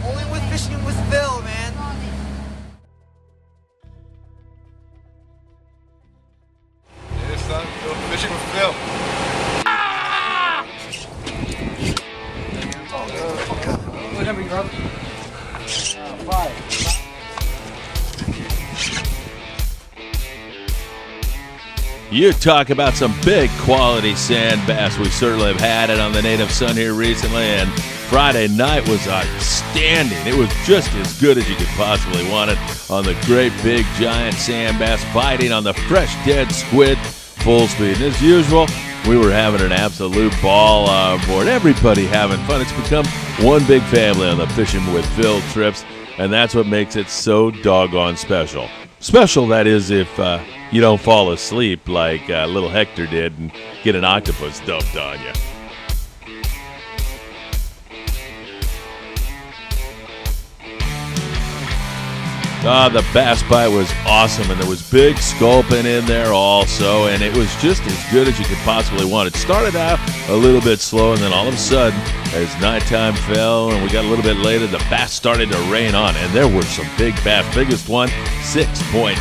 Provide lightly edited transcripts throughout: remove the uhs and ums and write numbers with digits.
Only with fishing with Phil, man. Yeah, son, fishing with Phil. You talk about some big quality sand bass. We certainly have had it on the Native Sun here recently, and Friday night was outstanding. It was just as good as you could possibly want it on the great big giant sand bass, biting on the fresh dead squid full speed. And as usual, we were having an absolute ball on board. Everybody having fun. It's become one big family on the Fishing with Phil trips, and that's what makes it so doggone special. Special, that is, if you don't fall asleep like little Hector did and get an octopus dumped on you. The bass bite was awesome, and there was big sculpin in there also, and it was just as good as you could possibly want. It started out a little bit slow, and then all of a sudden, as nighttime fell and we got a little bit later, the bass started to rain on, and there were some big bass. Biggest one, 6.9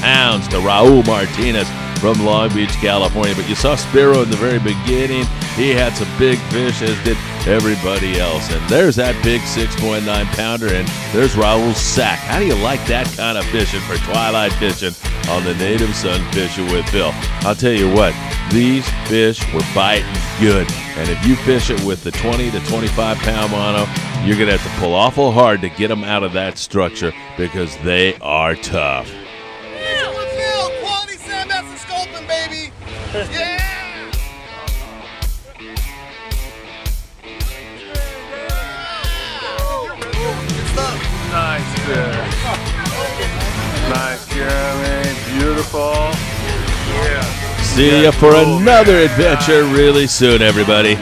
pounds to Raul Martinez from Long Beach, California. But you saw Spiro in the very beginning. He had some big fish, as did everybody else. And there's that big 6.9 pounder, and there's Raul's sack. How do you like that kind of fishing for twilight fishing on the Native Sun Fishing with Phil? I'll tell you what, these fish were biting good. And if you fish it with the 20 to 25 pound mono, you're going to have to pull awful hard to get them out of that structure because they are tough. Fishing with Phil, quality sand bass and sculpin, baby. Yeah! Nice fish. Nice, Jeremy. Beautiful. Yeah. See you for another adventure really soon, everybody.